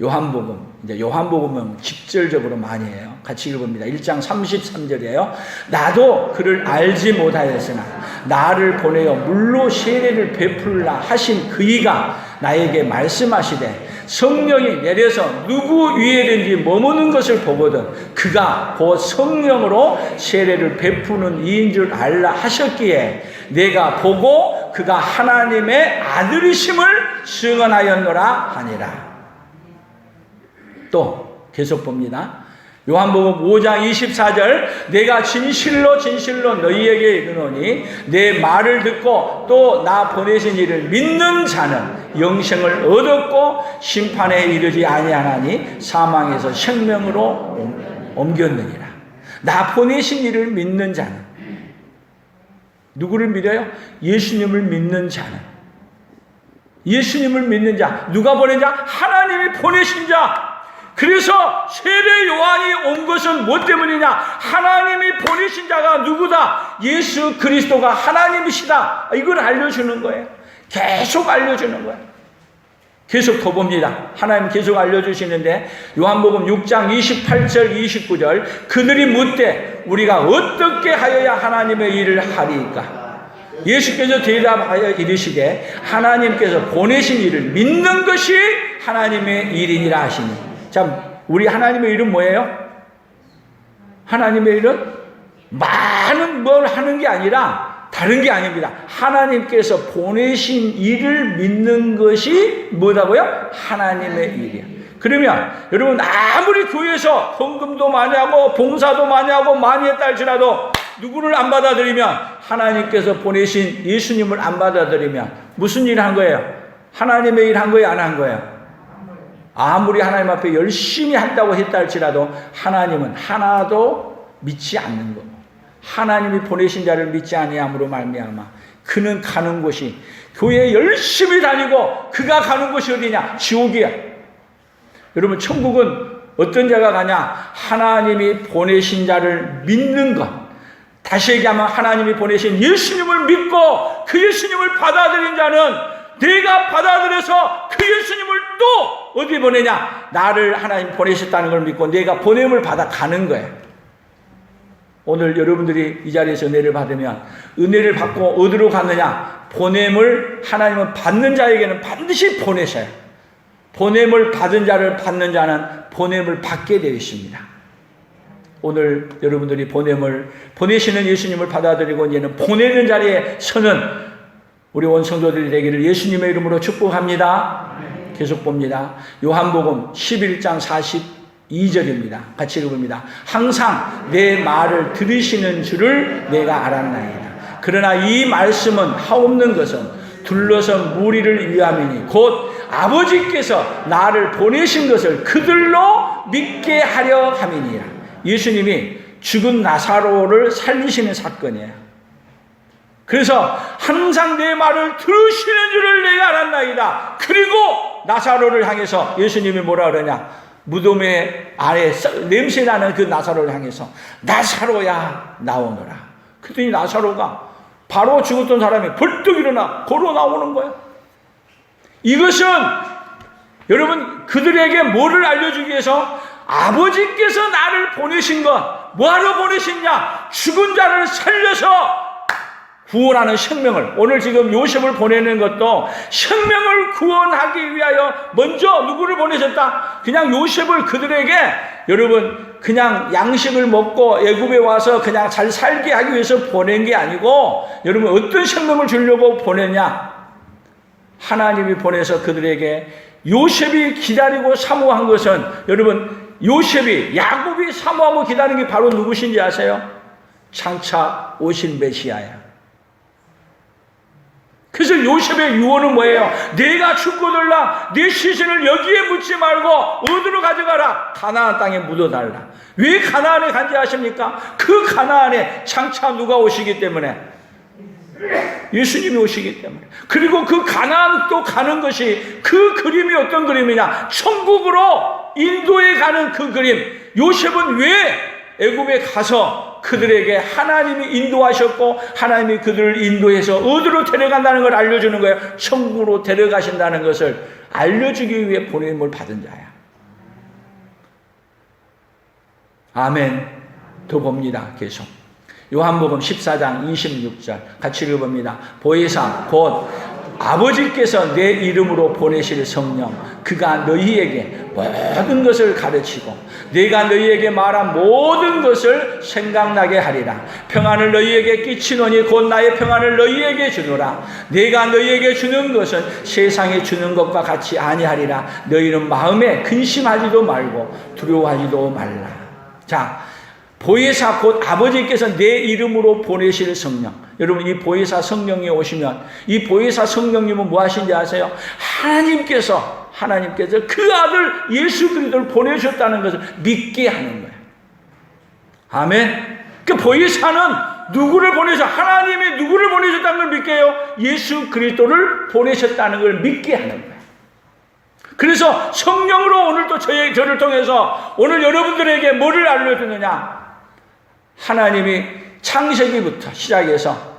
요한복음, 이제 요한복음은 직접적으로 많이 해요. 같이 읽어봅니다. 1장 33절이에요. 나도 그를 알지 못하였으나 나를 보내어 물로 세례를 베풀라 하신 그이가 나에게 말씀하시되 성령이 내려서 누구 위에든지 머무는 것을 보거든 그가 곧 성령으로 세례를 베푸는 이인 줄 알라 하셨기에 내가 보고 그가 하나님의 아들이심을 증언하였노라 하니라. 또 계속 봅니다. 요한복음 5장 24절 내가 진실로 진실로 너희에게 이르노니 내 말을 듣고 또 나 보내신 이를 믿는 자는 영생을 얻었고 심판에 이르지 아니하나니 사망에서 생명으로 옮겼느니라. 나 보내신 이를 믿는 자는 누구를 믿어요? 예수님을 믿는 자는, 예수님을 믿는 자, 누가 보낸 자? 하나님이 보내신 자. 그래서 세례 요한이 온 것은 무엇 때문이냐? 하나님이 보내신 자가 누구다? 예수 그리스도가 하나님이시다. 이걸 알려주는 거예요. 계속 알려주는 거예요. 계속 더 봅니다. 하나님 계속 알려주시는데 요한복음 6장 28절 29절 그들이 묻되 우리가 어떻게 하여야 하나님의 일을 하리이까? 예수께서 대답하여 이르시되 하나님께서 보내신 일을 믿는 것이 하나님의 일이니라 하시니. 자, 우리 하나님의 일은 뭐예요? 하나님의 일은 많은 뭘 하는 게 아니라 다른 게 아닙니다. 하나님께서 보내신 일을 믿는 것이 뭐다고요? 하나님의 일이야. 그러면 여러분 아무리 교회에서 헌금도 많이 하고 봉사도 많이 하고 많이 했다 할지라도 누구를 안 받아들이면, 하나님께서 보내신 예수님을 안 받아들이면 무슨 일을 한 거예요? 하나님의 일 한 거예요? 안 한 거예요? 아무리 하나님 앞에 열심히 한다고 했다 할지라도 하나님은 하나도 믿지 않는 거고, 하나님이 보내신 자를 믿지 아니함으로 말미암아 그는 가는 곳이, 교회에 열심히 다니고 그가 가는 곳이 어디냐? 지옥이야. 여러분 천국은 어떤 자가 가냐? 하나님이 보내신 자를 믿는 것. 다시 얘기하면 하나님이 보내신 예수님을 믿고 그 예수님을 받아들인 자는 내가 받아들여서 그 예수님을 또 어디 보내냐? 나를 하나님 보내셨다는 걸 믿고 내가 보냄을 받아 가는 거예요. 오늘 여러분들이 이 자리에서 은혜를 받으면 은혜를 받고 어디로 갔느냐? 보냄을 하나님은 받는 자에게는 반드시 보내셔요. 보냄을 받은 자를 받는 자는 보냄을 받게 되어 있습니다. 오늘 여러분들이 보내시는 예수님을 받아들이고 이제는 보내는 자리에 서는 우리 온 성도들이 되기를 예수님의 이름으로 축복합니다. 계속 봅니다. 요한복음 11장 42절입니다. 같이 읽어봅니다. 항상 내 말을 들으시는 줄을 내가 알았나이다. 그러나 이 말씀은 하옵는 것은 둘러선 무리를 위함이니 곧 아버지께서 나를 보내신 것을 그들로 믿게 하려 함이니라. 예수님이 죽은 나사로를 살리시는 사건이에요. 그래서 항상 내 말을 들으시는 줄을 내가 알았나이다. 그리고 나사로를 향해서 예수님이 뭐라 그러냐? 무덤의 아래 냄새나는 그 나사로를 향해서 나사로야 나오너라. 그랬더니 나사로가 바로 죽었던 사람이 벌떡 일어나 걸어 나오는 거예요. 이것은 여러분, 그들에게 뭐를 알려주기 위해서? 아버지께서 나를 보내신 것, 뭐하러 보내셨냐? 죽은 자를 살려서 구원하는 생명을, 오늘 지금 요셉을 보내는 것도 생명을 구원하기 위하여 먼저 누구를 보내셨다? 그냥 요셉을 그들에게, 여러분, 그냥 양식을 먹고 애굽에 와서 그냥 잘 살게 하기 위해서 보낸 게 아니고, 여러분, 어떤 생명을 주려고 보냈냐? 하나님이 보내서 그들에게, 요셉이 기다리고 사모한 것은, 여러분, 요셉이, 야곱이 사모하고 기다리는 게 바로 누구신지 아세요? 장차 오신 메시아야. 그래서 요셉의 유언은 뭐예요? 내가 죽고들라 네 시신을 여기에 묻지 말고 어디로 가져가라? 가나안 땅에 묻어달라. 왜 가나안에 간지 아십니까? 그 가나안에 장차 누가 오시기 때문에, 예수님이 오시기 때문에. 그리고 그 가나안 또 가는 것이, 그 그림이 어떤 그림이냐? 천국으로 인도에 가는 그 그림. 요셉은 왜 애굽에 가서 그들에게 하나님이 인도하셨고, 하나님이 그들을 인도해서 어디로 데려간다는 걸 알려주는 거예요. 천국으로 데려가신다는 것을 알려주기 위해 보냄을 받은 자야. 아멘. 더 봅니다. 계속 요한복음 14장 26절 같이 읽어봅니다. 보혜사 곧 아버지께서 내 이름으로 보내실 성령, 그가 너희에게 모든 것을 가르치고 내가 너희에게 말한 모든 것을 생각나게 하리라. 평안을 너희에게 끼치노니 곧 나의 평안을 너희에게 주노라. 내가 너희에게 주는 것은 세상에 주는 것과 같이 아니하리라. 너희는 마음에 근심하지도 말고 두려워하지도 말라. 자, 보혜사 곧 아버지께서 내 이름으로 보내실 성령. 여러분, 이 보혜사 성령이 오시면, 이 보혜사 성령님은 뭐 하신지 아세요? 하나님께서 그 아들 예수 그리스도를 보내셨다는 것을 믿게 하는 거예요. 아멘. 그 보혜사는 누구를 보내셔? 하나님이 누구를 보내셨다는 걸 믿게 해요? 예수 그리스도를 보내셨다는 걸 믿게 하는 거예요. 그래서 성령으로 오늘 또 저를 통해서 오늘 여러분들에게 뭐를 알려주느냐? 하나님이 창세기부터 시작해서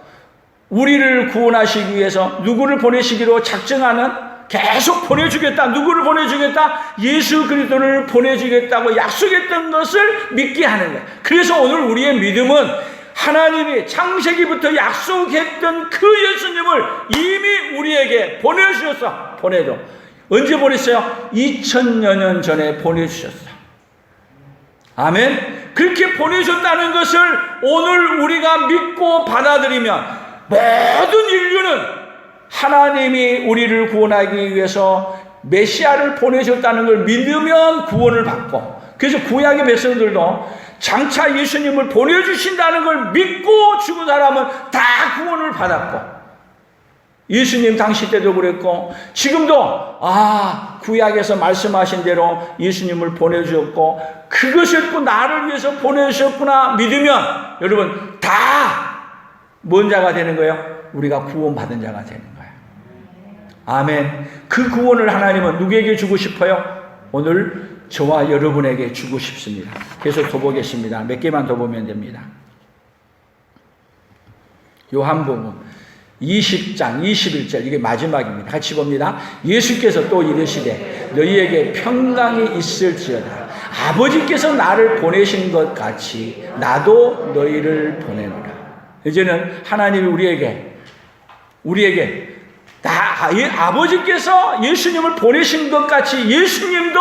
우리를 구원하시기 위해서 누구를 보내시기로 작정하는, 계속 보내주겠다. 누구를 보내주겠다? 예수 그리스도를 보내주겠다고 약속했던 것을 믿게 하는 거예요. 그래서 오늘 우리의 믿음은 하나님이 창세기부터 약속했던 그 예수님을 이미 우리에게 보내주셨어. 보내줘. 언제 보냈어요? 2000여 년 전에 보내주셨어요. 아멘. 그렇게 보내셨다는 것을 오늘 우리가 믿고 받아들이면, 모든 인류는 하나님이 우리를 구원하기 위해서 메시아를 보내셨다는 걸 믿으면 구원을 받고, 그래서 구약의 백성들도 장차 예수님을 보내주신다는 걸 믿고 죽은 사람은 다 구원을 받았고, 예수님 당시 때도 그랬고 지금도 구약에서 말씀하신 대로 예수님을 보내주셨고 그것을 또 나를 위해서 보내주셨구나 믿으면 여러분 다 뭔 자가 되는 거예요? 우리가 구원받은 자가 되는 거예요. 아멘. 그 구원을 하나님은 누구에게 주고 싶어요? 오늘 저와 여러분에게 주고 싶습니다. 계속 더 보겠습니다. 몇 개만 더 보면 됩니다. 요한복음 20장 21절, 이게 마지막입니다. 같이 봅니다. 예수께서 또 이르시되 너희에게 평강이 있을지어다. 아버지께서 나를 보내신 것 같이 나도 너희를 보내노라. 이제는 하나님이 우리에게 아버지께서 예수님을 보내신 것 같이 예수님도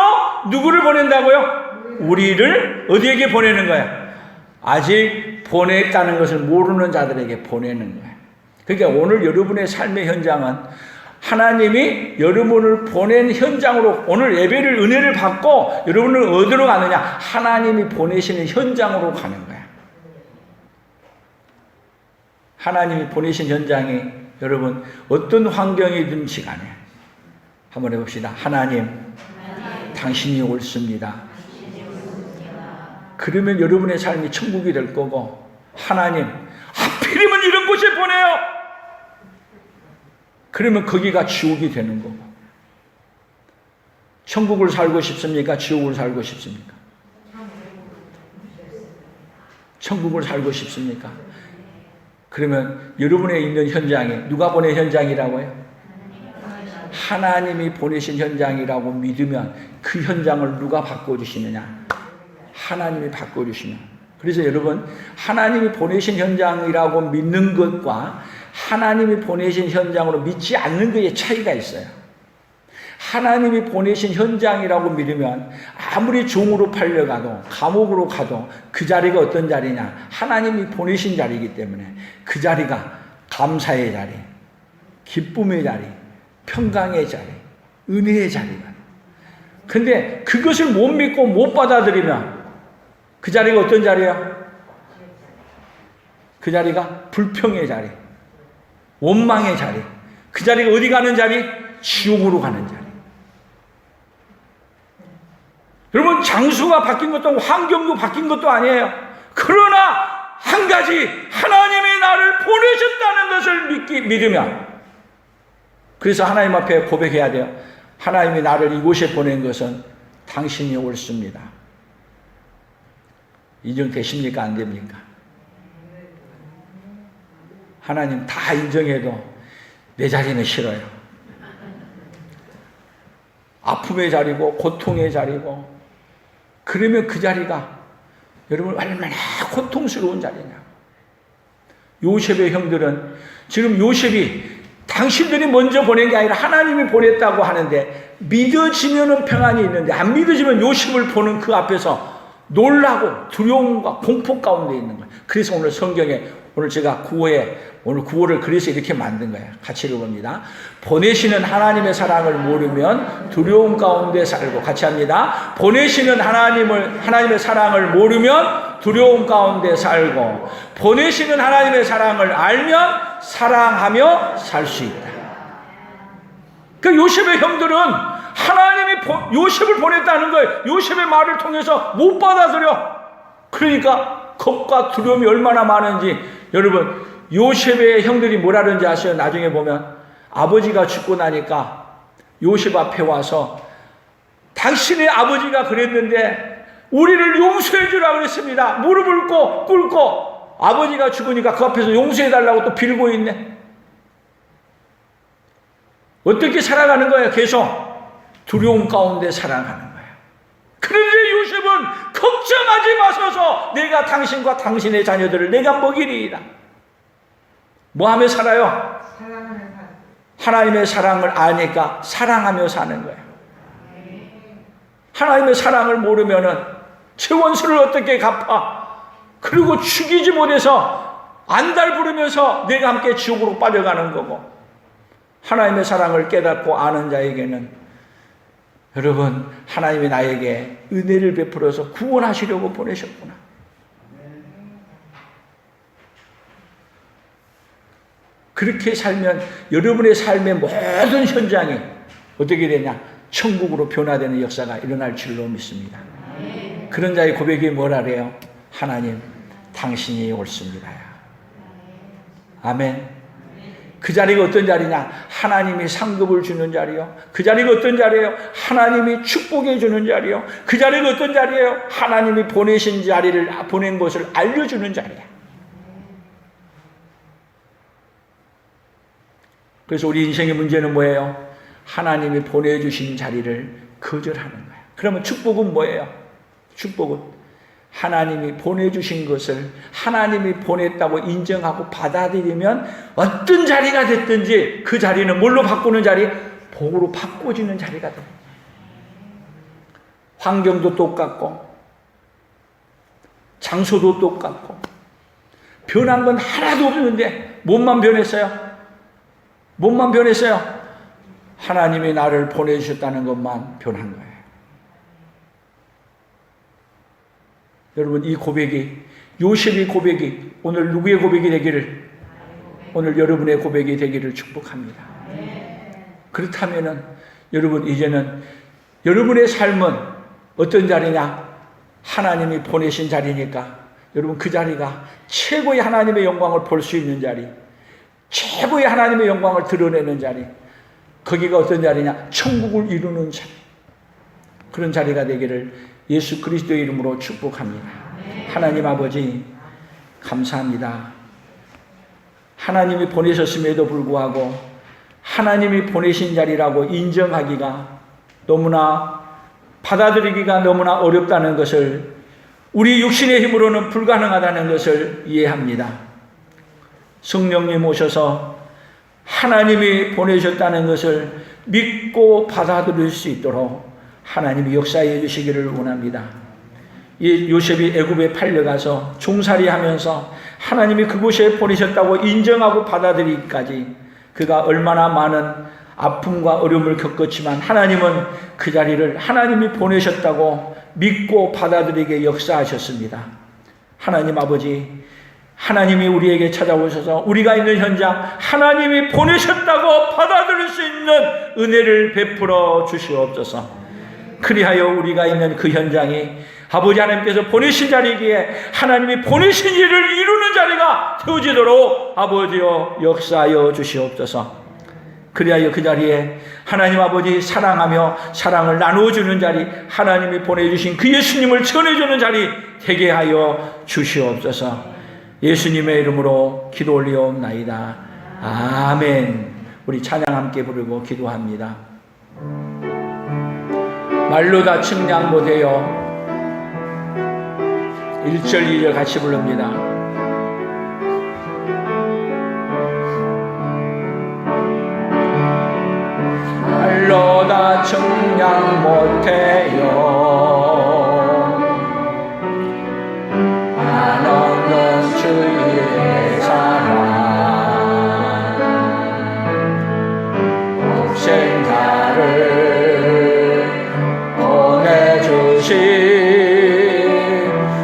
누구를 보낸다고요? 우리를 어디에게 보내는 거예요? 아직 보냈다는 것을 모르는 자들에게 보내는 거예요. 그러니까 오늘 여러분의 삶의 현장은 하나님이 여러분을 보낸 현장으로, 오늘 예배를 은혜를 받고 여러분을 어디로 가느냐? 하나님이 보내시는 현장으로 가는 거야. 하나님이 보내신 현장이 여러분 어떤 환경이든지 간에 한번 해봅시다. 하나님, 당신이 옳습니다. 그러면 여러분의 삶이 천국이 될 거고, 하나님, 하필이면 이런 곳에 보내요. 그러면 거기가 지옥이 되는 거고. 천국을 살고 싶습니까? 지옥을 살고 싶습니까? 천국을 살고 싶습니까? 그러면 여러분의 있는 현장에 누가 보낸 현장이라고요? 하나님이 보내신 현장이라고 믿으면 그 현장을 누가 바꿔주시느냐? 하나님이 바꿔주시면. 그래서 여러분, 하나님이 보내신 현장이라고 믿는 것과 하나님이 보내신 현장으로 믿지 않는 것의 차이가 있어요. 하나님이 보내신 현장이라고 믿으면 아무리 종으로 팔려가도 감옥으로 가도 그 자리가 어떤 자리냐? 하나님이 보내신 자리이기 때문에 그 자리가 감사의 자리, 기쁨의 자리, 평강의 자리, 은혜의 자리가. 근데 그것을 못 믿고 못 받아들이면 그 자리가 어떤 자리야? 그 자리가 불평의 자리, 원망의 자리. 그 자리가 어디 가는 자리? 지옥으로 가는 자리. 여러분, 장수가 바뀐 것도 환경도 바뀐 것도 아니에요. 그러나 한 가지, 하나님이 나를 보내셨다는 것을 믿으면, 그래서 하나님 앞에 고백해야 돼요. 하나님이 나를 이곳에 보낸 것은 당신이 옳습니다. 인정되십니까? 안 됩니까? 하나님 다 인정해도 내 자리는 싫어요. 아픔의 자리고 고통의 자리고. 그러면 그 자리가 여러분 얼마나 고통스러운 자리냐. 요셉의 형들은 지금 요셉이 당신들이 먼저 보낸 게 아니라 하나님이 보냈다고 하는데, 믿어지면은 평안이 있는데 안 믿어지면 요셉을 보는 그 앞에서 놀라고 두려움과 공포 가운데 있는 거예요. 그래서 오늘 성경에 오늘 제가 오늘 구호를 그래서 이렇게 만든 거예요. 같이 읽어봅니다. 보내시는 하나님의 사랑을 모르면 두려움 가운데 살고. 같이 합니다. 보내시는 하나님의 사랑을 모르면 두려움 가운데 살고, 보내시는 하나님의 사랑을 알면 사랑하며 살 수 있다. 그 요셉의 형들은 하나님이 요셉을 보냈다는 거예요. 요셉의 말을 통해서 못 받아들여. 그러니까 겁과 두려움이 얼마나 많은지. 여러분, 요셉의 형들이 뭐라는지 아세요? 나중에 보면 아버지가 죽고 나니까 요셉 앞에 와서 당신의 아버지가 그랬는데 우리를 용서해 주라 그랬습니다. 무릎을 꿇고 아버지가 죽으니까 그 앞에서 용서해 달라고 또 빌고 있네. 어떻게 살아가는 거예요? 계속 두려움 가운데 살아가는 거예요. 그런데 요셉은 걱정하지 마소서, 내가 당신과 당신의 자녀들을 내가 먹이리이다. 뭐 하며 살아요? 하나님의 사랑을 아니까 사랑하며 사는 거예요. 하나님의 사랑을 모르면은 제 원수를 어떻게 갚아? 그리고 죽이지 못해서 안달부르면서 내가 함께 지옥으로 빠져가는 거고. 하나님의 사랑을 깨닫고 아는 자에게는 여러분, 하나님이 나에게 은혜를 베풀어서 구원하시려고 보내셨구나. 그렇게 살면 여러분의 삶의 모든 현장이 어떻게 되냐? 천국으로 변화되는 역사가 일어날 줄로 믿습니다. 그런 자의 고백이 뭐라래요? 하나님, 당신이 옳습니다. 아멘. 그 자리가 어떤 자리냐? 하나님이 상급을 주는 자리요. 그 자리가 어떤 자리예요? 하나님이 축복해 주는 자리요. 그 자리가 어떤 자리예요? 하나님이 보내신 자리를, 보낸 것을 알려주는 자리야. 그래서 우리 인생의 문제는 뭐예요? 하나님이 보내주신 자리를 거절하는 거야. 그러면 축복은 뭐예요? 축복은 하나님이 보내주신 것을 하나님이 보냈다고 인정하고 받아들이면 어떤 자리가 됐든지 그 자리는 뭘로 바꾸는 자리? 복으로 바꿔지는 자리가 돼요. 환경도 똑같고 장소도 똑같고 변한 건 하나도 없는데 몸만 변했어요. 몸만 변했어요. 하나님이 나를 보내주셨다는 것만 변한 거예요. 여러분, 이 고백이, 요셉의 고백이 오늘 누구의 고백이 되기를, 오늘 여러분의 고백이 되기를 축복합니다. 그렇다면은 여러분, 이제는 여러분의 삶은 어떤 자리냐? 하나님이 보내신 자리니까 여러분, 그 자리가 최고의 하나님의 영광을 볼 수 있는 자리, 최고의 하나님의 영광을 드러내는 자리, 거기가 어떤 자리냐? 천국을 이루는 자리. 그런 자리가 되기를 예수 그리스도의 이름으로 축복합니다. 하나님 아버지, 감사합니다. 하나님이 보내셨음에도 불구하고 하나님이 보내신 자리라고 인정하기가 너무나 받아들이기가 너무나 어렵다는 것을, 우리 육신의 힘으로는 불가능하다는 것을 이해합니다. 성령님 오셔서 하나님이 보내셨다는 것을 믿고 받아들일 수 있도록 하나님이 역사해 주시기를 원합니다. 이 요셉이 애굽에 팔려가서 종살이하면서 하나님이 그곳에 보내셨다고 인정하고 받아들이기까지 그가 얼마나 많은 아픔과 어려움을 겪었지만 하나님은 그 자리를 하나님이 보내셨다고 믿고 받아들이게 역사하셨습니다. 하나님 아버지, 하나님이 우리에게 찾아오셔서 우리가 있는 현장 하나님이 보내셨다고 받아들일 수 있는 은혜를 베풀어 주시옵소서. 그리하여 우리가 있는 그 현장이 아버지 하나님께서 보내신 자리기에 하나님이 보내신 일을 이루는 자리가 되어지도록 아버지여 역사하여 주시옵소서. 그리하여 그 자리에 하나님 아버지 사랑하며 사랑을 나누어주는 자리, 하나님이 보내주신 그 예수님을 전해주는 자리 되게 하여 주시옵소서. 예수님의 이름으로 기도 올리옵나이다. 아멘. 우리 찬양 함께 부르고 기도합니다. 말로 다 측량 못해요. 1절 2절 같이 부릅니다. 말로 다 측량 못해요. 한없는 주의 사랑, 독생자를 보내주신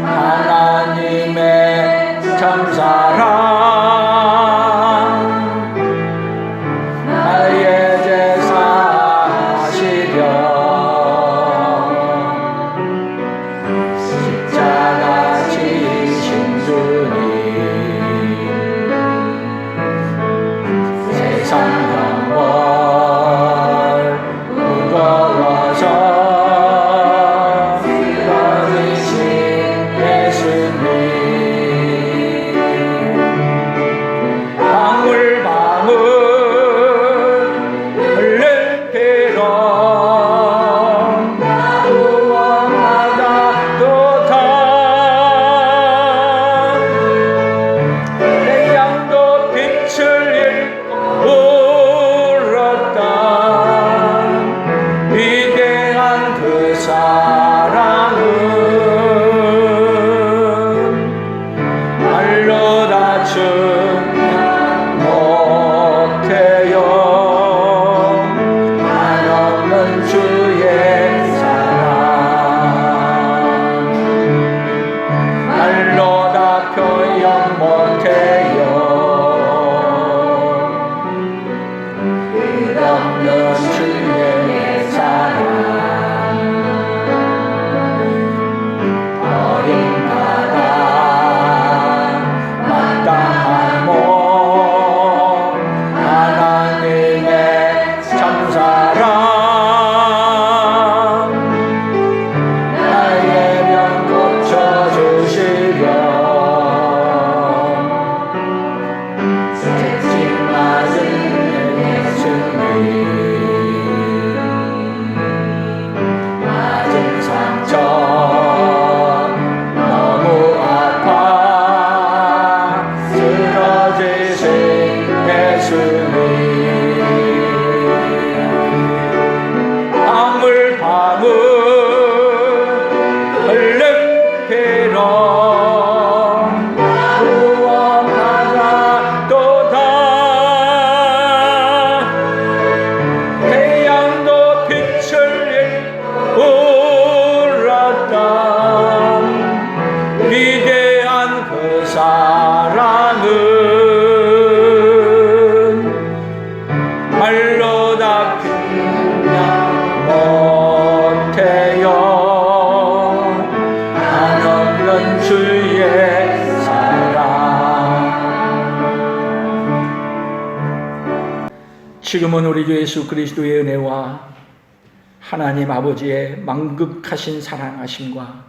하나님의 참사랑, 나의 제사시려 십자가 지신 주님, 세상 영원 무거워서 쓰러지신 예수님, 방울방울 흘린 피로 구원받아도다. 내 양도 빛을 잃고 울었다. 위대한 그 사랑은 말로 다 측량 못해요. 한없는 주의 사랑, 말로 다 표현 못해요. 끝없는 주의 사랑, 어림바다 마땅한 몸, 하나님의 참사랑, 나의 명 고쳐주시려 채찍 맞은 예수님, 맞은 상처 너무 아파 쓰러지신 예수님, 방울방울 흘린 피로 구원받아도다. 태양도 빛을 잃고 울었다. 위대한 그 사랑은 말로 다 표현 못해요. 한없는 주의 사랑. 지금은 우리 주 예수 그리스도의 은혜와 하나님 아버지의 만극하신 사랑하심과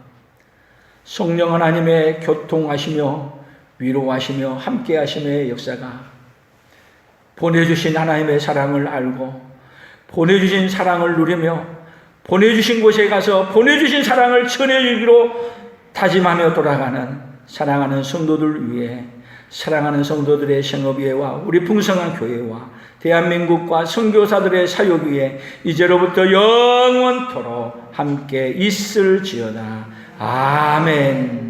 성령 하나님의 교통하시며 위로하시며 함께하심의 역사가 보내주신 하나님의 사랑을 알고 보내주신 사랑을 누리며 보내주신 곳에 가서 보내주신 사랑을 전해주기로 다짐하며 돌아가는 사랑하는 성도들 위해, 사랑하는 성도들의 생업위회와 우리 풍성한 교회와 대한민국과 선교사들의 사역 위에 이제로부터 영원토록 함께 있을지어다. 아멘.